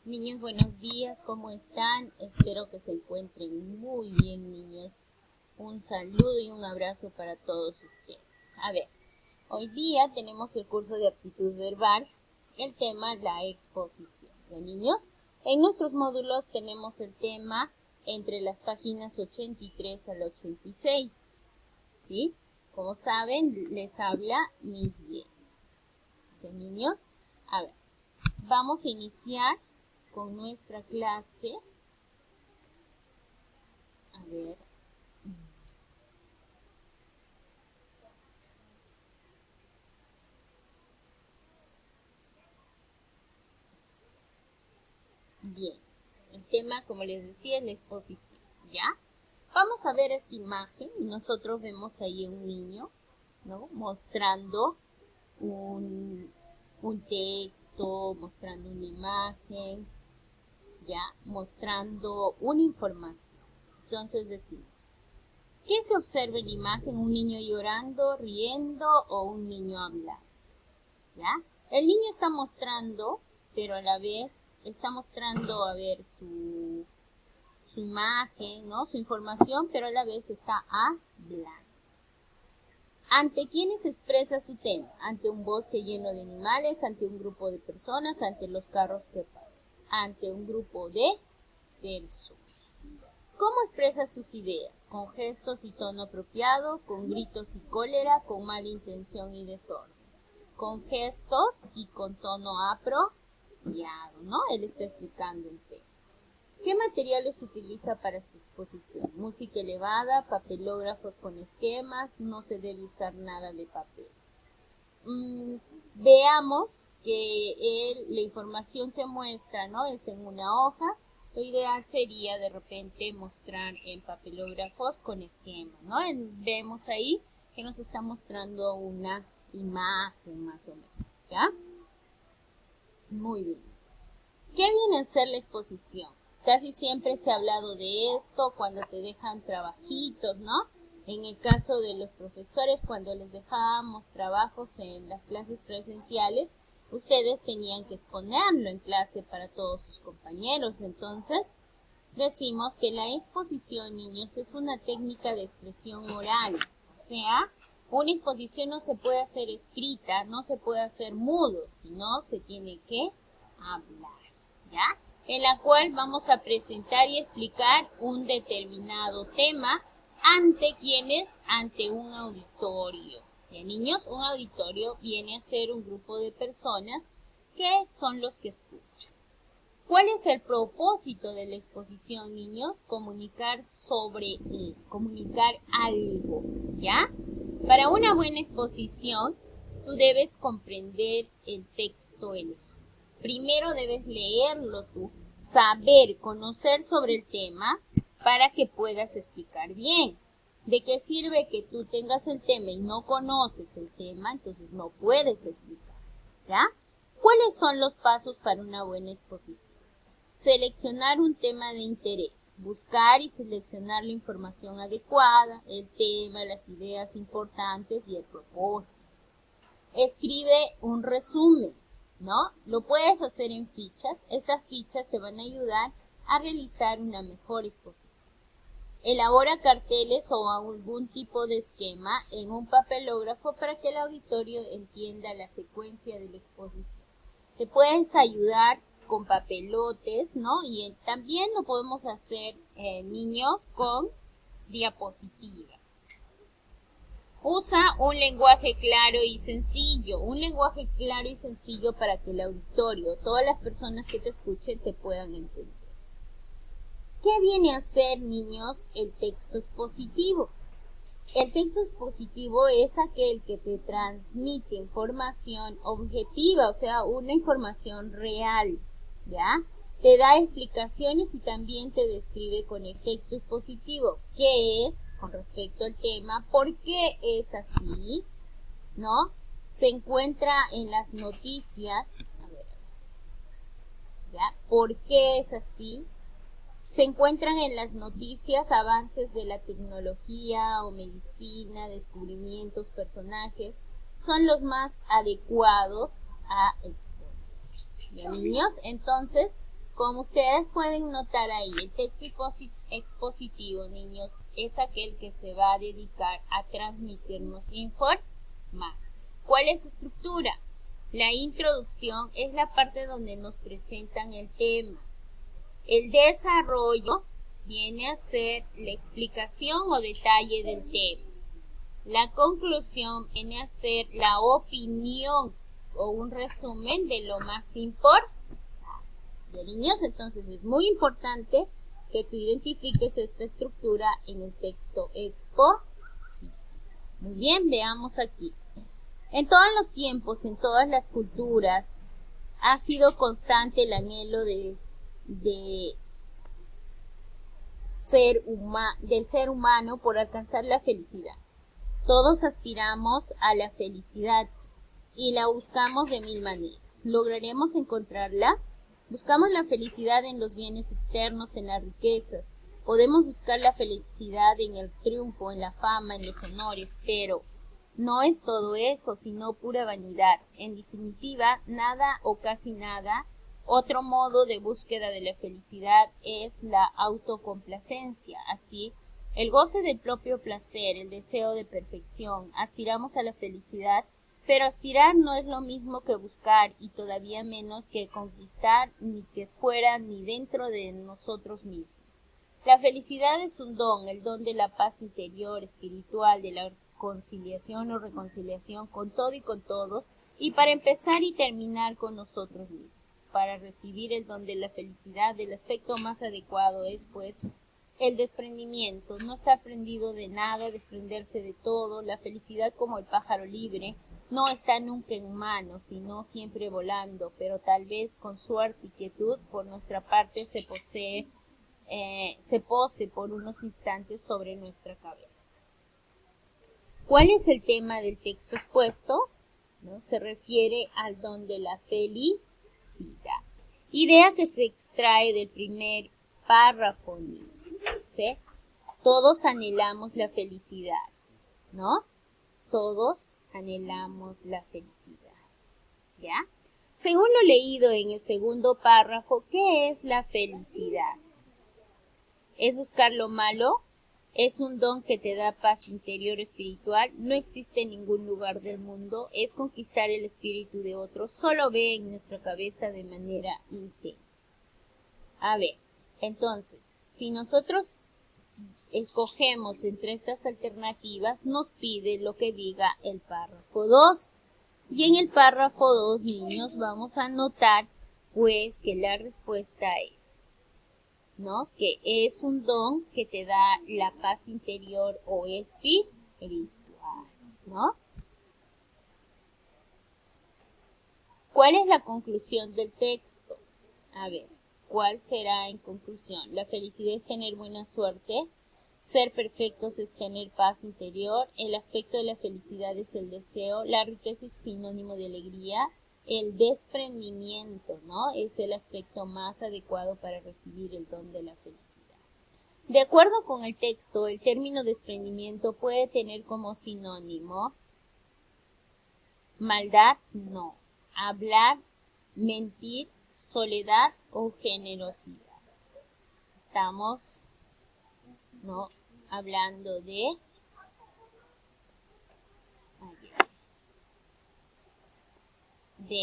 Niños, buenos días, ¿cómo están? Espero que se encuentren muy bien, niños. Un saludo y un abrazo para todos ustedes. A ver, hoy día tenemos el curso de aptitud verbal, el tema la exposición. ¿Ya, niños? En nuestros módulos tenemos el tema entre las páginas 83 al 86. ¿Sí? Como saben, les habla Miguel. ¿Ya, niños? A ver, vamos a iniciar con nuestra clase. A ver. Bien. El tema, como les decía, es la exposición. ¿Ya? Vamos a ver esta imagen y nosotros vemos ahí un niño, ¿no? Mostrando un texto, mostrando una imagen, ¿ya? Mostrando una información. Entonces decimos, ¿qué se observa en la imagen? ¿Un niño llorando, riendo o un niño hablando? ¿Ya? El niño está mostrando, pero a la vez está mostrando, a ver, su imagen, ¿no? Su información, pero a la vez está hablando. ¿Ante quiénes expresa su tema? Ante un bosque lleno de animales, ante un grupo de personas, ante los carros que pasan, ante un grupo de personas. ¿Cómo expresa sus ideas? Con gestos y tono apropiado, con gritos y cólera, con mala intención y desorden. Con gestos y con tono apropiado, ¿no? Él está explicando el tema. ¿Qué materiales utiliza para su exposición? Música elevada, papelógrafos con esquemas, no se debe usar nada de papeles. Veamos que la información que muestra, ¿no? Es en una hoja. Lo ideal sería de repente mostrar en papelógrafos con esquemas, ¿no? Vemos ahí que nos está mostrando una imagen más o menos, ¿ya? Muy bien. ¿Qué viene a ser la exposición? Casi siempre se ha hablado de esto cuando te dejan trabajitos, ¿no? En el caso de los profesores, cuando les dejábamos trabajos en las clases presenciales, ustedes tenían que exponerlo en clase para todos sus compañeros. Entonces, decimos que la exposición, niños, es una técnica de expresión oral. O sea, una exposición no se puede hacer escrita, no se puede hacer mudo, sino se tiene que hablar, ¿ya? En la cual vamos a presentar y explicar un determinado tema ante quienes, ante un auditorio. ¿Ya, niños? Un auditorio viene a ser un grupo de personas que son los que escuchan. ¿Cuál es el propósito de la exposición, niños? Comunicar comunicar algo, ¿ya? Para una buena exposición, tú debes comprender el texto elegido. Primero debes leerlo tú, saber, conocer sobre el tema para que puedas explicar bien. ¿De qué sirve que tú tengas el tema y no conoces el tema? Entonces no puedes explicar, ¿ya? ¿Cuáles son los pasos para una buena exposición? Seleccionar un tema de interés, buscar y seleccionar la información adecuada, el tema, las ideas importantes y el propósito. Escribe un resumen, ¿no? Lo puedes hacer en fichas. Estas fichas te van a ayudar a realizar una mejor exposición. Elabora carteles o algún tipo de esquema en un papelógrafo para que el auditorio entienda la secuencia de la exposición. Te puedes ayudar con papelotes, ¿no? Y también lo podemos hacer, niños, con diapositivas. Usa un lenguaje claro y sencillo, para que el auditorio, todas las personas que te escuchen, te puedan entender. ¿Qué viene a ser, niños, el texto expositivo? El texto expositivo es aquel que te transmite información objetiva, o sea, una información real, ¿ya? Te da explicaciones y también te describe con el texto expositivo qué es con respecto al tema, por qué es así, ¿no? Se encuentra en las noticias, ¿ya? ¿Por qué es así? Se encuentran en las noticias avances de la tecnología o medicina, descubrimientos, personajes, son los más adecuados a exponer. ¿Ya, niños? Entonces, Como ustedes pueden notar ahí, el texto expositivo, niños, es aquel que se va a dedicar a transmitirnos información. ¿Cuál es su estructura? La introducción es la parte donde nos presentan el tema. El desarrollo viene a ser la explicación o detalle del tema. La conclusión viene a ser la opinión o un resumen de lo más importante. De niños, entonces es muy importante que tú identifiques esta estructura en el texto expositivo. Muy bien, veamos aquí. En todos los tiempos, en todas las culturas, ha sido constante el anhelo del ser humano por alcanzar la felicidad. Todos aspiramos a la felicidad y la buscamos de mil maneras. ¿Lograremos encontrarla? Buscamos la felicidad en los bienes externos, en las riquezas. Podemos buscar la felicidad en el triunfo, en la fama, en los honores, pero no es todo eso, sino pura vanidad. En definitiva, nada o casi nada. Otro modo de búsqueda de la felicidad es la autocomplacencia. Así, el goce del propio placer, el deseo de perfección. Aspiramos a la felicidad, pero aspirar no es lo mismo que buscar y todavía menos que conquistar, ni que fuera ni dentro de nosotros mismos. La felicidad es un don, el don de la paz interior, espiritual, de la conciliación o reconciliación con todo y con todos, y para empezar y terminar con nosotros mismos. Para recibir el don de la felicidad, el aspecto más adecuado es, pues, el desprendimiento, no estar prendido de nada, desprenderse de todo. La felicidad, como el pájaro libre, no está nunca en mano, sino siempre volando, pero tal vez con suerte y quietud por nuestra parte se pose por unos instantes sobre nuestra cabeza. ¿Cuál es el tema del texto expuesto? ¿No? Se refiere al don de la felicidad. Idea que se extrae del primer párrafo, ¿sí? Todos anhelamos la felicidad, ¿no? Todos anhelamos la felicidad, ¿ya? Según lo leído en el segundo párrafo, ¿qué es la felicidad? ¿Es buscar lo malo? ¿Es un don que te da paz interior espiritual? No existe en ningún lugar del mundo. ¿Es conquistar el espíritu de otros? Solo ve en nuestra cabeza de manera intensa. A ver, entonces, si nosotros escogemos entre estas alternativas, nos pide lo que diga el párrafo 2. Y en el párrafo 2, niños, vamos a notar, pues, que la respuesta es, ¿no? Que es un don que te da la paz interior o espiritual, ¿no? ¿Cuál es la conclusión del texto? A ver, ¿cuál será en conclusión? La felicidad es tener buena suerte. Ser perfectos es tener paz interior. El aspecto de la felicidad es el deseo. La riqueza es sinónimo de alegría. El desprendimiento, ¿no? Es el aspecto más adecuado para recibir el don de la felicidad. De acuerdo con el texto, el término desprendimiento puede tener como sinónimo maldad, no. Hablar, mentir, soledad o generosidad. Estamos, ¿no?, hablando de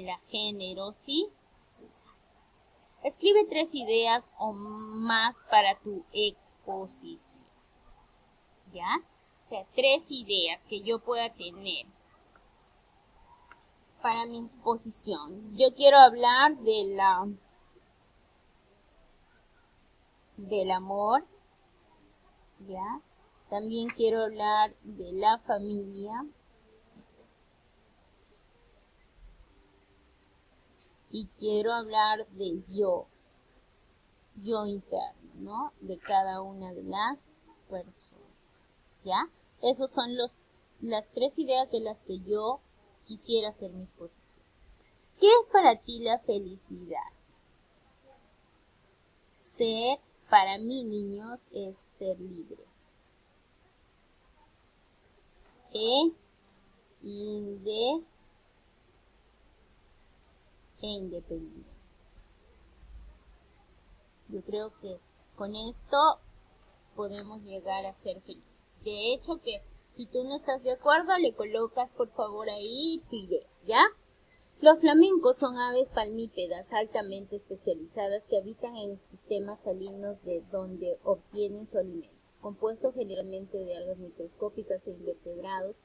la generosidad. Escribe 3 ideas o más para tu exposición, ¿ya? O sea, 3 ideas que yo pueda tener para mi exposición. Yo quiero hablar del amor, ¿ya? También quiero hablar de la familia. Y quiero hablar del yo interno, ¿no? De cada una de las personas, ¿ya? Esas son las 3 ideas de las que yo quisiera hacer mi exposición. ¿Qué es para ti la felicidad? Para mí, niños, es ser libre. Independiente. Yo creo que con esto podemos llegar a ser felices. De hecho, que si tú no estás de acuerdo, le colocas por favor ahí tu idea, ¿ya? Los flamencos son aves palmípedas altamente especializadas que habitan en sistemas salinos de donde obtienen su alimento, compuesto generalmente de algas microscópicas e invertebrados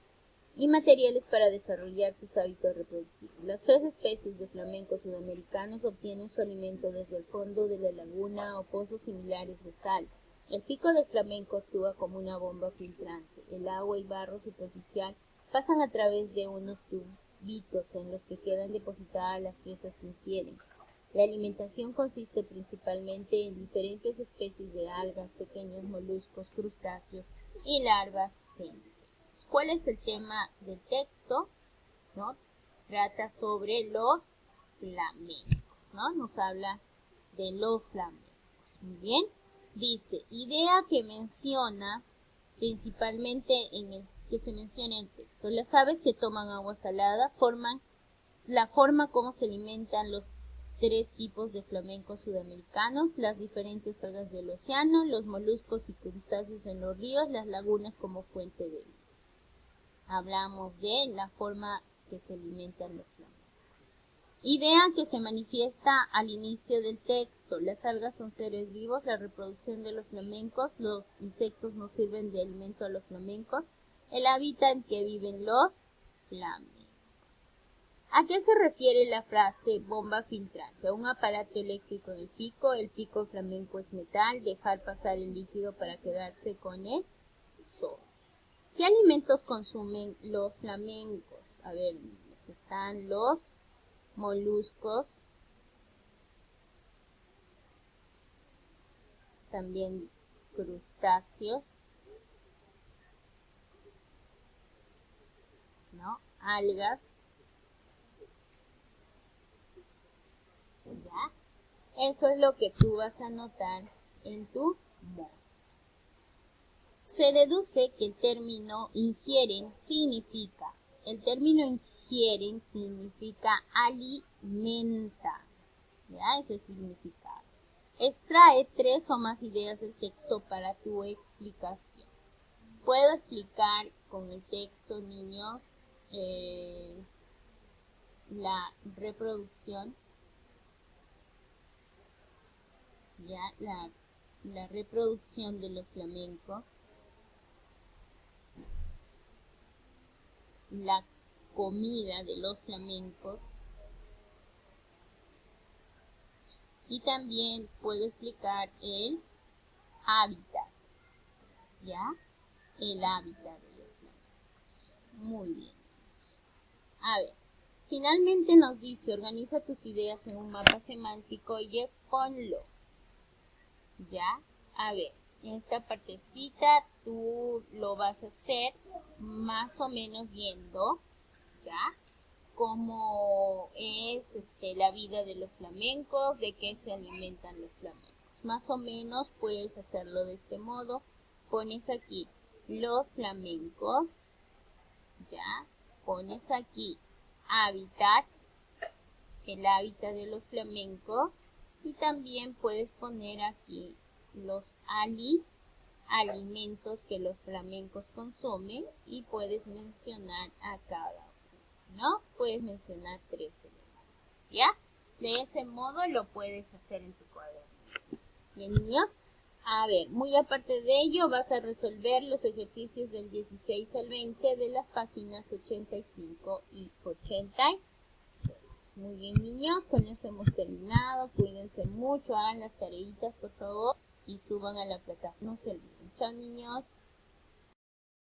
y materiales para desarrollar sus hábitos reproductivos. Las 3 especies de flamencos sudamericanos obtienen su alimento desde el fondo de la laguna o pozos similares de sal. El pico del flamenco actúa como una bomba filtrante. El agua y barro superficial pasan a través de unos tubitos en los que quedan depositadas las presas que ingieren. La alimentación consiste principalmente en diferentes especies de algas, pequeños moluscos, crustáceos y larvas de insectos. ¿Cuál es el tema del texto? ¿No? Trata sobre los flamencos, ¿no? Nos habla de los flamencos. Muy bien. Dice, idea que menciona principalmente que se menciona en el texto. Las aves que toman agua salada forman la forma como se alimentan los 3 tipos de flamencos sudamericanos, las diferentes algas del océano, los moluscos y crustáceos en los ríos, las lagunas como fuente de vida. Hablamos de la forma que se alimentan los flamencos. Idea que se manifiesta al inicio del texto. Las algas son seres vivos, la reproducción de los flamencos, los insectos no sirven de alimento a los flamencos, el hábitat en que viven los flamencos. ¿A qué se refiere la frase bomba filtrante? A un aparato eléctrico en el pico flamenco es metal, dejar pasar el líquido para quedarse con el sol. ¿Qué alimentos consumen los flamencos? A ver, están los moluscos, también crustáceos, ¿no? Algas, ¿ya? Eso es lo que tú vas a anotar en tu modo. Se deduce que el término ingieren significa alimenta, ¿ya? Ese significado. Extrae 3 o más ideas del texto para tu explicación. Puedo explicar con el texto, niños, la reproducción, ya la reproducción de los flamencos, la comida de los flamencos, y también puedo explicar el hábitat, ¿ya? El hábitat de los flamencos. Muy bien. A ver, finalmente nos dice, organiza tus ideas en un mapa semántico y exponlo, ¿ya? A ver, en esta partecita tú lo vas a hacer más o menos viendo, ¿ya? Cómo es la vida de los flamencos, de qué se alimentan los flamencos. Más o menos puedes hacerlo de este modo. Pones aquí los flamencos, ¿ya? Pones aquí hábitat, el hábitat de los flamencos, y también puedes poner aquí los alimentos que los flamencos consumen y puedes mencionar a cada uno, ¿no? Puedes mencionar 3 elementos, ¿ya? De ese modo lo puedes hacer en tu cuaderno. Bien, niños, a ver, muy aparte de ello vas a resolver los ejercicios del 16 al 20 de las páginas 85 y 86. Muy bien, niños, con eso hemos terminado. Cuídense mucho, hagan las tareitas por favor y suban a la plataforma. No se olviden. Chao, niños.